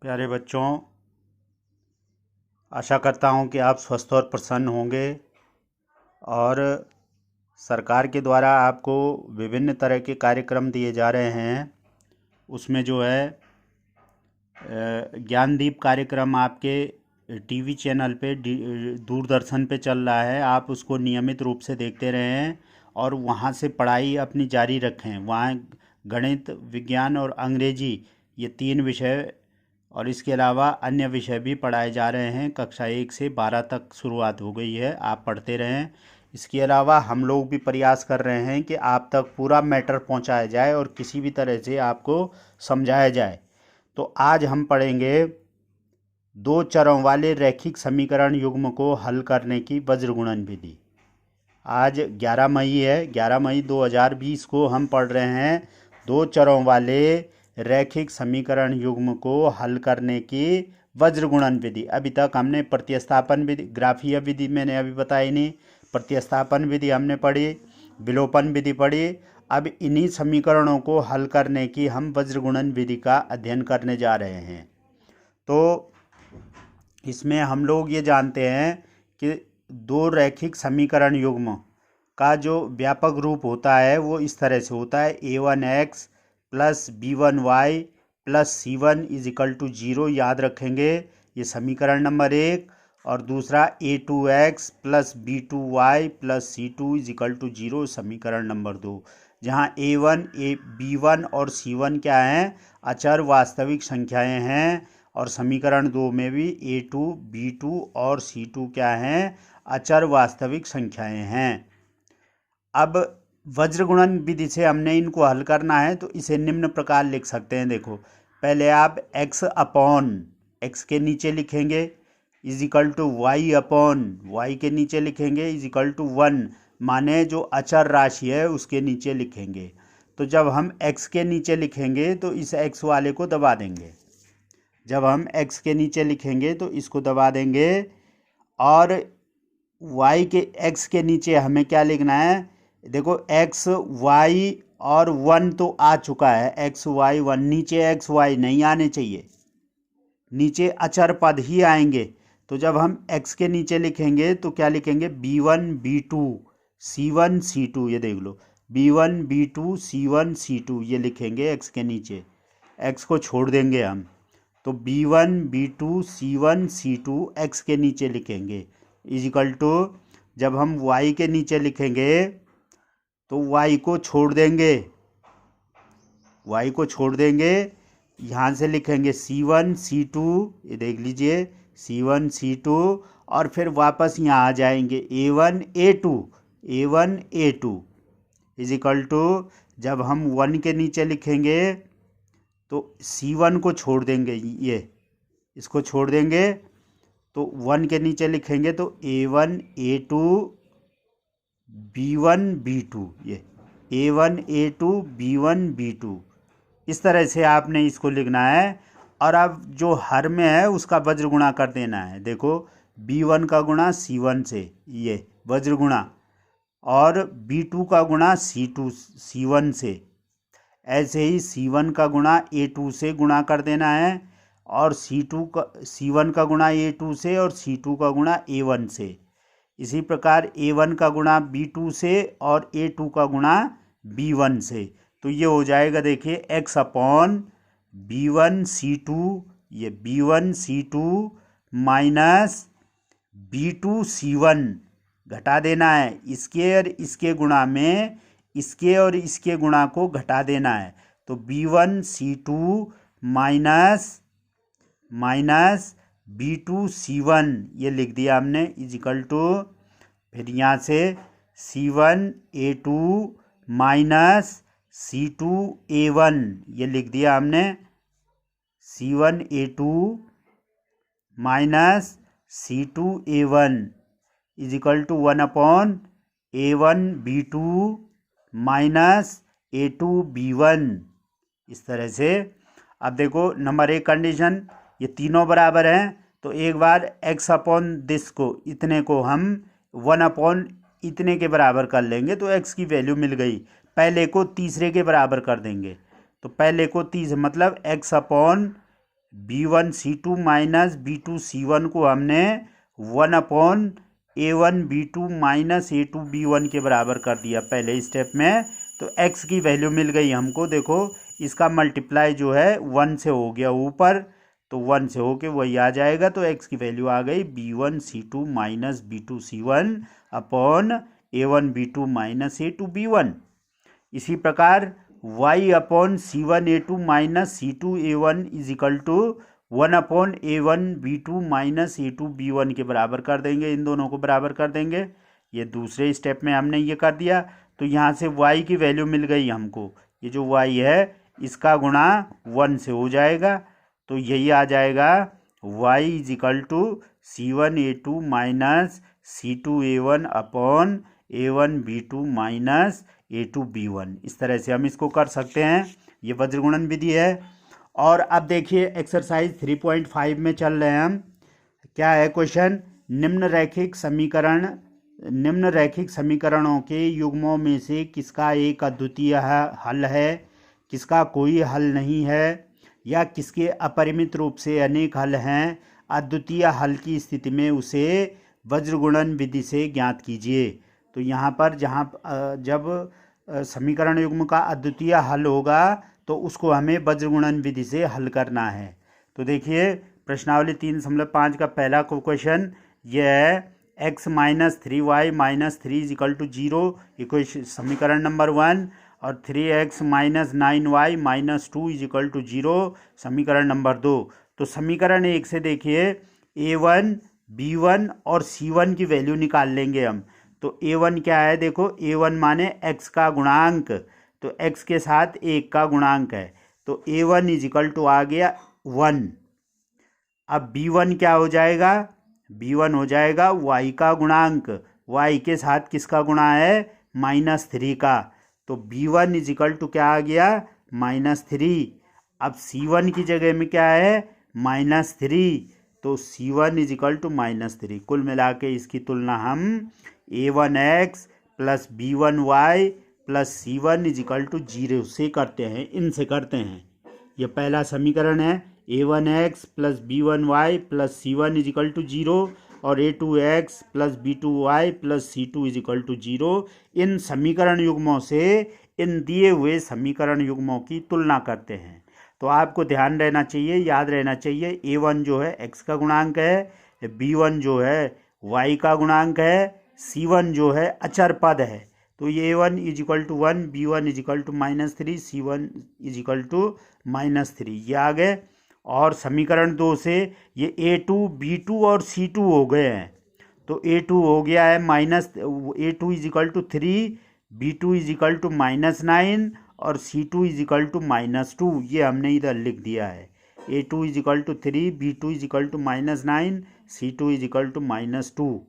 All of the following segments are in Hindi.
प्यारे बच्चों, आशा करता हूँ कि आप स्वस्थ और प्रसन्न होंगे और सरकार के द्वारा आपको विभिन्न तरह के कार्यक्रम दिए जा रहे हैं। उसमें जो है ज्ञानदीप कार्यक्रम आपके टीवी चैनल पे दूरदर्शन पे चल रहा है। आप उसको नियमित रूप से देखते रहें और वहाँ से पढ़ाई अपनी जारी रखें। वहाँ गणित, विज्ञान और अंग्रेजी, ये 3 विषय और इसके अलावा अन्य विषय भी पढ़ाए जा रहे हैं। कक्षा 1 से 12 तक शुरुआत हो गई है, आप पढ़ते रहें। इसके अलावा हम लोग भी प्रयास कर रहे हैं कि आप तक पूरा मैटर पहुंचाया जाए और किसी भी तरह से आपको समझाया जाए। तो आज हम पढ़ेंगे 2 चरों वाले रैखिक समीकरण युग्म को हल करने की वज्रगुणन विधि। आज 11 मई है। 11 मई 2020 को हम पढ़ रहे हैं 2 चरों वाले रैखिक समीकरण युग्म को हल करने की वज्रगुणन विधि। अभी तक हमने प्रतिस्थापन विधि, ग्राफीय विधि मैंने अभी बताई नहीं, प्रतिस्थापन विधि हमने पढ़ी, विलोपन विधि पढ़ी। अब इन्हीं समीकरणों को हल करने की हम वज्रगुणन विधि का अध्ययन करने जा रहे हैं। तो इसमें हम लोग ये जानते हैं कि 2 रैखिक समीकरण युग्म का जो व्यापक रूप होता है वो इस तरह से होता है: a1x plus b1y plus c1 is equal to 0। याद रखेंगे, ये समीकरण नंबर 1। और दूसरा a2x plus b2y plus c2 is equal to 0, समीकरण नंबर 2। जहाँ a1, b1 और c1 क्या हैं? अचर वास्तविक संख्याएं हैं। और समीकरण 2 में भी a2, b2 और c2 क्या हैं? अचर वास्तविक संख्याएं हैं। अब वज्रगुणन विधि से हमने इनको हल करना है, तो इसे निम्न प्रकार लिख सकते हैं। देखो, पहले आप x अपॉन x के नीचे लिखेंगे is equal to y upon y के नीचे लिखेंगे इज इक्वल टू 1, माने जो अचर राशि है उसके नीचे लिखेंगे। तो जब हम x के नीचे लिखेंगे तो इस x वाले को दबा देंगे। जब हम x के नीचे लिखेंगे तो इसको दबा देंगे। और x के नीचे हमें क्या लिखना है? देखो, x y और 1 तो आ चुका है, x y 1, नीचे x y नहीं आने चाहिए, नीचे अचर पद ही आएंगे। तो जब हम x के नीचे लिखेंगे तो क्या लिखेंगे? b1 b2 c1 c2, ये देख लो, b1 b2 c1 c2 ये लिखेंगे x के नीचे। x को छोड़ देंगे हम, तो b1 b2 c1 c2 x के नीचे लिखेंगे इज इक्वल टू, जब हम y के नीचे लिखेंगे तो y को छोड़ देंगे, y को छोड़ देंगे, यहाँ से लिखेंगे c1 c2, ये देख लीजिए, c1 c2, और फिर वापस यहाँ आ जाएंगे a1 a2 is equal to, जब हम 1 के नीचे लिखेंगे तो c1 को छोड़ देंगे, ये इसको छोड़ देंगे, तो 1 के नीचे लिखेंगे तो a1 a2 b1 b2, ये a1 a2 b1 b2, इस तरह से आपने इसको लिखना है। और अब जो हर में है उसका वज्र गुणा कर देना है। देखो, b1 का गुणा c1 से, ये वज्र गुणा, और b2 का गुणा c1 से। ऐसे ही c1 का गुणा a2 से गुणा कर देना है, और c1 का गुणा a2 से, और c2 का गुणा a1 से। इसी प्रकार a1 का गुणा b2 से और a2 का गुणा b1 से। तो ये हो जाएगा, देखिए, x अपॉन b1 c2, ये b1 c2 minus b2 c1, घटा देना है इसके और इसके गुणा में, इसके और इसके गुणा को घटा देना है। तो b1 c2 minus b2 c1 ये लिख दिया हमने इज इक्वल टू, फिर यहाँ से c1 a2 minus c2 a1 ये लिख दिया हमने, c1 a2 minus c2 a1 is equal to 1 upon a1 b2 minus a2 b1, इस तरह से। अब देखो, नंबर 1 कंडीशन, ये तीनों बराबर हैं, तो एक बार x अपॉन दिस को, इतने को हम 1 अपॉन इतने के बराबर कर लेंगे, तो x की वैल्यू मिल गई। पहले को तीसरे के बराबर कर देंगे, तो पहले को 30, मतलब x upon B1C2 minus B2C1 को हमने 1/A1B2 माइनस A2B1 के बराबर कर दिया पहले स्टेप में। तो x की वैल्यू मिल गई हमको। देखो इसका मल्टीप्लाई जो है 1 से हो गया ऊपर, तो 1 से होके वही आ जाएगा। तो x की वैल्यू आ गई B1C2 minus B2C1 upon A1B2 minus A2B1। इसी प्रकार y/C1A2 minus C2A1 is equal to 1/A1B2 minus A2B1 के बराबर कर देंगे। इन दोनों को बराबर कर देंगे। ये दूसरे स्टेप में हमने ये कर दिया। तो यहाँ से y की वैल्यू मिल गई हमको। ये जो y है इसका गुणा 1 से हो जाएगा। तो यही आ जाएगा y is equal to C1A2 minus C2A1 upon A1B2 minus A2B1। इस तरह से हम इसको कर सकते हैं। ये वज्रगुणन विधि है। और अब देखिए एक्सरसाइज 3.5 में चल रहे हैं हम। क्या है क्वेश्चन? निम्न रैखिक समीकरणों के युग्मों में से किसका एक अद्वितीय हल है, किसका कोई हल नहीं है, या किसके अपरिमित रूप से अनेक हल हैं। अद्वितीय हल की स्थिति में उसे वज्रगुणन विधि से ज्ञात कीजिए। तो यहाँ पर जब समीकरण युग्म का अद्वितीय हल होगा तो उसको हमें वज्रगुणन विधि से हल करना है। तो देखिए प्रश्नावली 3.5 का पहला क्वेश्चन यह है x minus 3y minus 3 is equal to 0 equation समीकरण नंबर 1, और 3x minus 9y minus 2 is equal to 0 समीकरण नंबर 2। तो समीकरण 1 से देखिए a1 b1 और c1 की वैल्यू निकाल लेंगे हम। तो a1 क्या है? देखो a1 माने x का गुणांक, तो x के साथ 1 का गुणांक है। तो a1 इज इक्वल टू आ गया 1। अब b1 क्या हो जाएगा? b1 हो जाएगा y का गुणांक। y के साथ किसका गुणा है? -3 का। तो b1 इज इक्वल टू क्या आ गया? -3। अब c1 की जगह में क्या है? -3। तो c1 इज इक्वल टू -3। कुल मिला के इसकी तुलना हम a1x plus b1y plus c1 is equal to 0 से करते हैं, इनसे करते हैं। यह पहला समीकरण है a1x plus b1y plus c1 is equal to 0 और a2x plus b2y plus c2 is equal to 0। इन समीकरण युग्मों से इन दिए हुए समीकरण युग्मों की तुलना करते हैं। तो आपको ध्यान रहना चाहिए, याद रहना चाहिए, a1 जो है x का गुणांक है, b1 जो है y का गुणांक है, c1 जो है अचर पद है। तो ये a1 is equal to 1, b1 is equal to -3, c1 is equal to -3, ये आ गए। और समीकरण 2 से ये a2 b2 और c2 हो गए हैं। तो a2 हो गया है a2 is equal to 3, b2 is equal to -9 और c2 इज इक्वल टू -2। ये हमने इधर लिख दिया है। a2 is equal to 3, b2 is equal to -9, c2 is equal to -2।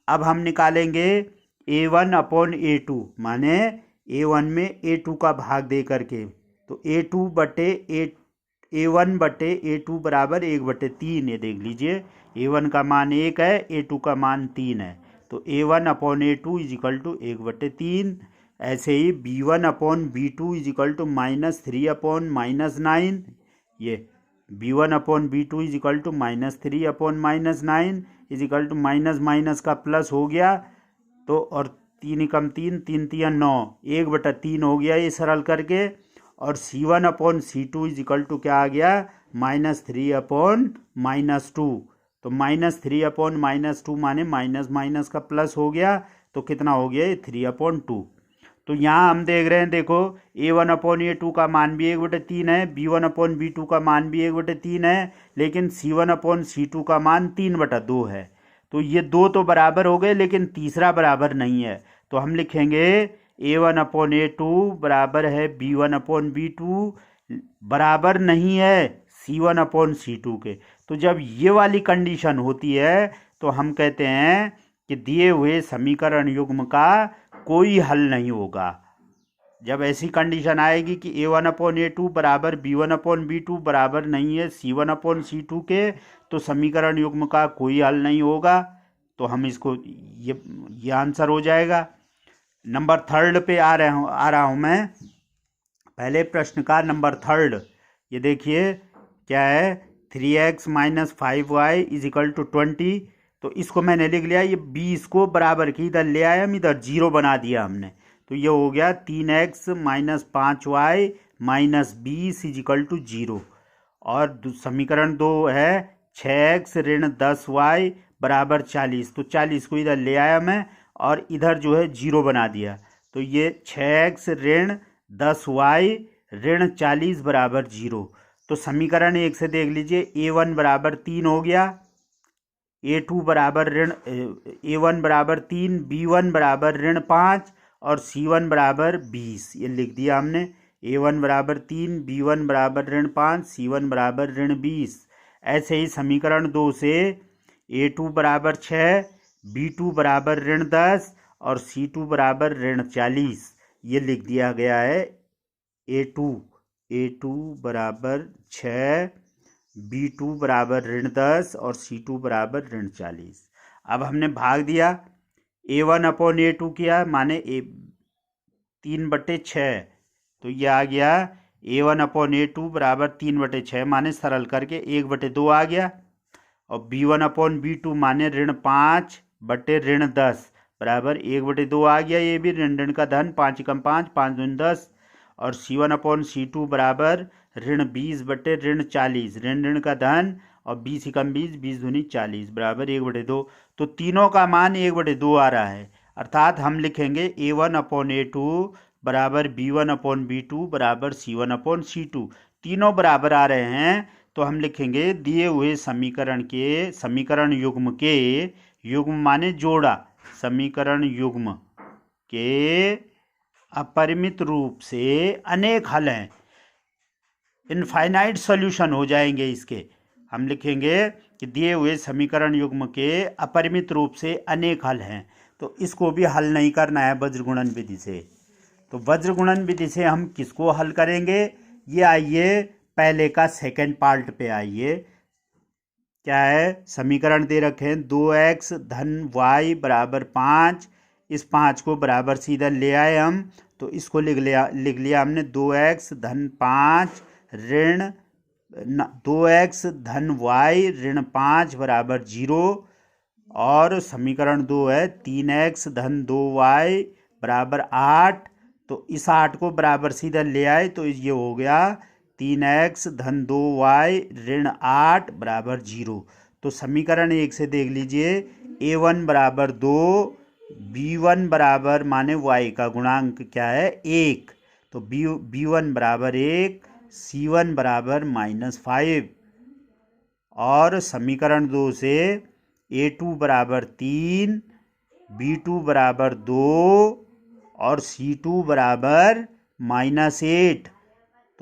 अब हम निकालेंगे a1 अपॉन a2, माने a1 में a2 का भाग दे करके। तो a1 बटे a2 बराबर 1/3। ये देख लीजिए a1 का मान 1 है, a2 का मान 3 है। तो a1 upon a2 is equal to 1/3। ऐसे ही b1 upon b2 is equal to -3 upon -9। ये b1 upon b2 is equal to -3 upon -9 is equal to minus का प्लस हो गया। तो और 3 एकम 3, 3 3 9, 1/3 हो गया ये सरल करके। और c1 upon c2 is equal to क्या आ गया? -3 अपॉन -2। तो -3 अपॉन -2 माने माइनस का प्लस हो गया। तो कितना हो गया? ये 3/2। तो यहाँ हम देख रहे हैं, देखो a1 अपॉन a2 का मान भी 1/3 है, b1 अपॉन b2 का मान भी 1/3 है, लेकिन c1 अपॉन c2 का मान 3/2 है। तो ये दो तो बराबर हो गए, लेकिन तीसरा बराबर नहीं है। तो हम लिखेंगे a1 अपॉन a2 बराबर है b1 अपॉन b2, बराबर नहीं है c1 अपॉन c2 के। तो जब ये वाली कंडीशन होती है तो हम कहते हैं कि दिए हुए समीकरण युग्म का कोई हल नहीं होगा। जब ऐसी कंडीशन आएगी कि a1 अपॉन a2 बराबर b1 अपॉन b2 बराबर नहीं है c1 अपॉन c2 के, तो समीकरण युग्म का कोई हल नहीं होगा। तो हम इसको ये आंसर हो जाएगा। नंबर 3 पे आ रहा हूँ मैं। पहले प्रश्न का नंबर 3 ये देखिए क्या है 3x minus 5y is equal to 20। तो इसको मैंने लिख लिया, ये 20 को बराबर की इधर ले आए हम, इधर 0 बना दिया हमने। तो ये हो गया 3x minus 5y minus 20 is equal to 0। और समीकरण 2 है 6x ऋण 10y बराबर 40। तो 40 को इधर ले आया मैं और इधर जो है 0 बना दिया। तो ये 6x ऋण 10y ऋण 40 बराबर 0। तो समीकरण 1 से देख लीजिए, a1 बराबर 3 हो गया, a2 बराबर a1 बराबर 3, b1 बराबर ऋण 5 और c1 बराबर 20। ये लिख दिया हमने, a1 बराबर 3, b1 बराबर ऋण 5, c1 बराबर ऋण 20। ऐसे ही समीकरण 2 से a2 बराबर 6, b2 बराबर ऋण 10 और c2 बराबर ऋण 40। ये लिख दिया गया है a2 बराबर 6, b2 बराबर ऋण 10 और c2 बराबर ऋण 40। अब हमने भाग दिया, a1 अपॉन a2 किया, माने 3/6। तो ये आ गया a1 अपॉन a2 बराबर 3/6, माने सरल करके 1/2 आ गया। और b1 अपॉन b2 माने ऋण 5 बटे ऋण 10 बराबर 1/2 आ गया। ये भी ऋण ऋण का धन, 5 एकम 5, 5 दूनी 10। और c1 अपॉन c2 बराबर ऋण 20 बटे ऋण 40, ऋण ऋण का धन और 20 एकम 20, 20 दूनी 40 बराबर 1/2। तो तीनों का मान 1/2 आ रहा है। अर्थात हम लिखेंगे a1 अपॉन a2 बराबर b1 अपॉन b2 बराबर c1 अपॉन c2। तीनों बराबर आ रहे हैं, तो हम लिखेंगे दिए हुए समीकरण के, समीकरण युग्म के, युग्म माने जोड़ा, समीकरण युग्म के अपरिमित रूप से अनेक हल हैं, इनफाइनाइट सॉल्यूशन हो जाएंगे इसके। हम लिखेंगे कि दिए हुए समीकरण युग्म के अपरिमित रूप से अनेक हल हैं। तो इसको भी हल नहीं करना है वज्र गुणन विधि से। तो वज्र गुणन विधि से हम किसको हल करेंगे, ये आइए पहले का सेकंड पार्ट पे आइए। क्या है, समीकरण दे रखे हैं 2x धन y बराबर 5। इस 5 को बराबर सीधा ले आए हम, तो इसको लिख लिया हमने 2x धन 5 ऋण 2x धन y ऋण 5 बराबर 0। और समीकरण 2 है 3x धन 2y बराबर 8। तो इस 8 को बराबर सीधा ले आए, तो ये हो गया 3x धन 2y ऋण 8 बराबर 0। तो समीकरण 1 से देख लीजिए, a1 बराबर 2, b1 बराबर माने y का गुणांक क्या है 1, तो b1 बराबर 1, c1 बराबर -5। और समीकरण 2 से a2 बराबर 3, b2 बराबर 2 और c2 बराबर -8।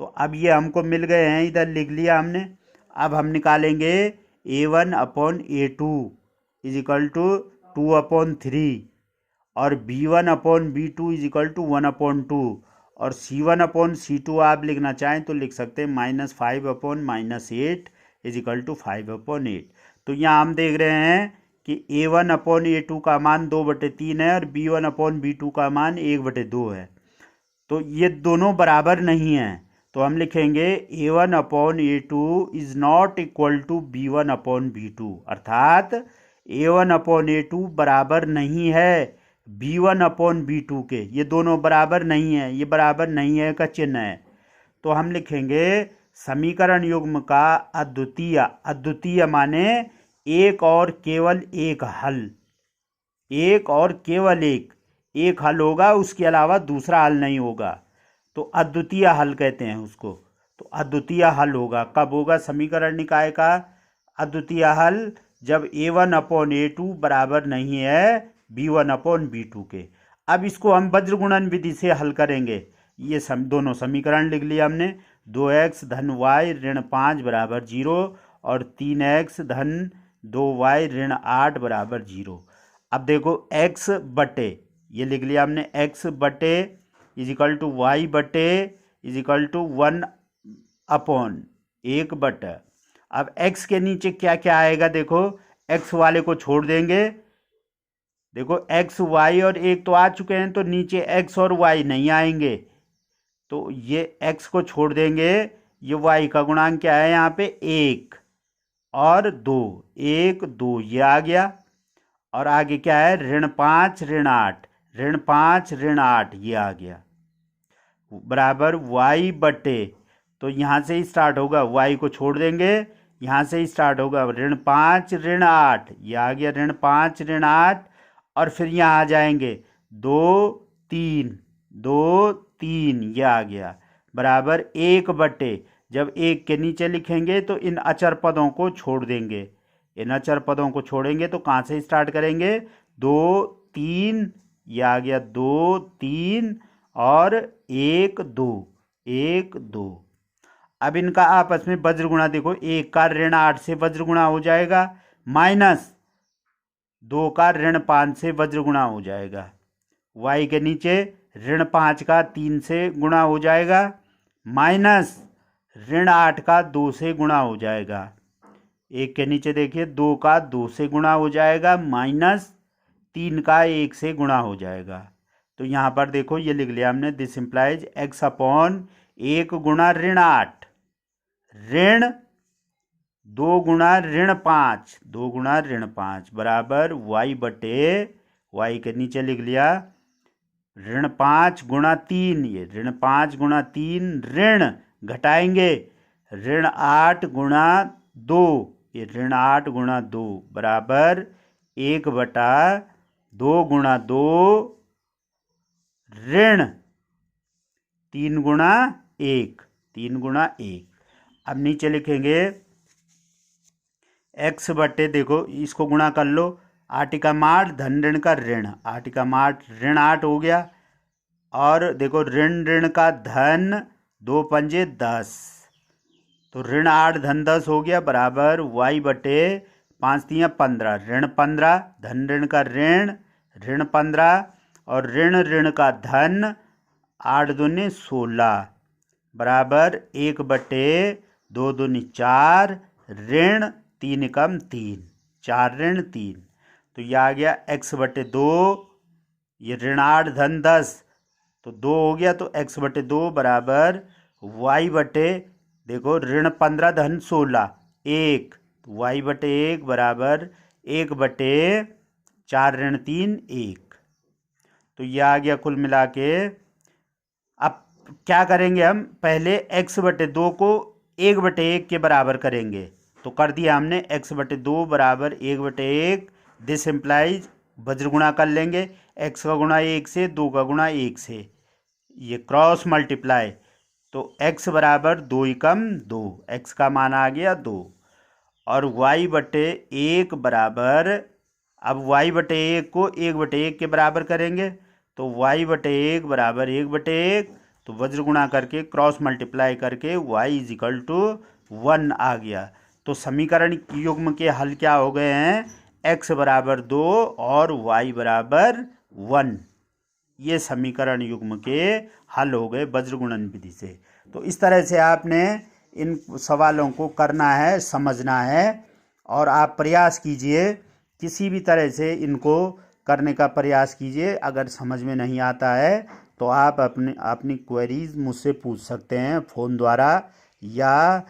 तो अब ये हमको मिल गए हैं, इधर लिख लिया हमने। अब हम निकालेंगे a1 upon a2 is equal to 2/3 और b1 upon b2 is equal to 1/2 और c1 अपॉन c2 आप लिखना चाहें तो लिख सकते हैं -5 अपॉन -8 इज इक्वल टू 5/8। तो यहाँ हम देख रहे हैं कि a1 अपॉन a2 का मान 2/3 है और b1 अपॉन b2 का मान 1/2 है। तो ये दोनों बराबर नहीं हैं, तो हम लिखेंगे a1 upon a2 is not equal to b1 upon b2। अर्थात a1 अपॉन a2 बराबर नहीं है b1 अपॉन b2 के। ये दोनों बराबर नहीं है, ये बराबर नहीं है का चिन्ह है। तो हम लिखेंगे समीकरण युग्म का अद्वितीय, अद्वितीय माने एक और केवल एक हल, एक और केवल एक हल होगा, उसके अलावा दूसरा हल नहीं होगा। तो अद्वितीय हल कहते हैं उसको। तो अद्वितीय हल होगा, कब होगा समीकरण निकाय का अद्वितीय हल, जब a1 अपॉन a2 बराबर नहीं है b1 अपॉन b2 के। अब इसको हम वज्र गुणन विधि से हल करेंगे। ये दोनों समीकरण लिख लिया हमने, 2x धन y ऋण 5 बराबर 0 और 3x धन 2y ऋण 8 बराबर 0। अब देखो x बटे, ये लिख लिया हमने x बटे इज इक्वल टू वाई बटे इज इक्वल टू 1 अपॉन 1 बटे। अब x के नीचे क्या क्या आएगा, देखो x वाले को छोड़ देंगे। देखो x y और 1 तो आ चुके हैं, तो नीचे x और y नहीं आएंगे, तो ये x को छोड़ देंगे। ये y का गुणांक क्या है यहाँ पे 1, और 2, 1 2 ये आ गया। और आगे क्या है, ऋण 5 ऋण 8, ऋण 5 ऋण 8 ये आ गया, बराबर y बटे, तो यहाँ से ही स्टार्ट होगा, y को छोड़ देंगे, यहाँ से ही स्टार्ट होगा, ऋण 5 ऋण 8 ये आ गया, ऋण 5 ऋण 8। और फिर यहाँ आ जाएंगे 2 3, 2 3 ये आ गया, बराबर 1 बटे, जब 1 के नीचे लिखेंगे तो इन अचर पदों को छोड़ देंगे, इन अचर पदों को छोड़ेंगे तो कहाँ से स्टार्ट करेंगे, 2 3 ये आ गया, 2 3 और 1 2, 1 2। अब इनका आपस में वज्र गुणा देखो, 1 का ऋण 8 से वज्र गुणा हो जाएगा, माइनस 2 का ऋण 5 से वज्र गुणा हो जाएगा, y के नीचे ऋण 5 का 3 से गुणा हो जाएगा, माइनस ऋण 8 का 2 से गुणा हो जाएगा, 1 के नीचे देखिए 2 का 2 से गुणा हो जाएगा, माइनस 3 का 1 से गुणा हो जाएगा। तो यहाँ पर देखो ये लिख लिया हमने, दिस इम्प्लाइज x अपॉन 1 गुणा ऋण 8 ऋण 2 गुणा ऋण 5, 2 गुणा ऋण 5 बराबर y बटे, y के नीचे लिख लिया ऋण 5 गुणा 3, ये ऋण 5 गुणा 3 ऋण घटाएंगे ऋण 8 गुणा 2, ये ऋण 8 गुणा 2 बराबर 1 बटा 2 गुणा 2 ऋण 3 गुणा 1, 3 गुणा 1। अब नीचे लिखेंगे x बटे, देखो इसको गुणा कर लो, 8 का 8 धन ऋण का ऋण, 8 का 8 ऋण 8 हो गया, और देखो ऋण ऋण का धन, 2 पंजे 10, तो ऋण 8 धन 10 हो गया, बराबर y बटे 5 तियां 15, ऋण 15 धन ऋण का ऋण, ऋण 15 और ऋण ऋण का धन 8 दूनी 16 बराबर 1 बटे 2 दूनी 4 ऋण 3 एकम 3, 4 ऋण 3। तो यह आ गया x बटे 2, ये ऋण 8 धन 10 तो 2 हो गया, तो x बटे 2 बराबर y बटे, देखो ऋण 15 धन 16 1, तो y बटे 1 बराबर 1 बटे 4 ऋण 3 1। तो यह आ गया कुल मिला के। अब क्या करेंगे हम, पहले x बटे 2 को 1 बटे 1 के बराबर करेंगे, तो कर दिया हमने x बटे 2 बराबर 1 बटे 1, दिस इम्प्लाइज वज्र गुणा कर लेंगे, x का गुणा 1 से, 2 का गुणा 1 से, ये क्रॉस मल्टीप्लाई, तो x बराबर 2 एकम 2, x का मान आ गया 2, और y बटे 1 बराबर, अब y बटे 1 को 1 बटे 1 के बराबर करेंगे, तो y बटे 1 बराबर 1 बटे 1, तो वज्र गुणा करके क्रॉस मल्टीप्लाई करके y इज इक्वल टू 1 आ गया। तो समीकरण युग्म के हल क्या हो गए हैं, x बराबर 2 और y बराबर 1, ये समीकरण युग्म के हल हो गए वज्र गुणन विधि से। तो इस तरह से आपने इन सवालों को करना है, समझना है, और आप प्रयास कीजिए, किसी भी तरह से इनको करने का प्रयास कीजिए। अगर समझ में नहीं आता है तो आप अपनी क्वेरीज मुझसे पूछ सकते हैं फ़ोन द्वारा, या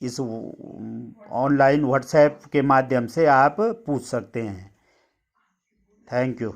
इस ऑनलाइन व्हाट्सएप के माध्यम से आप पूछ सकते हैं। Thank you.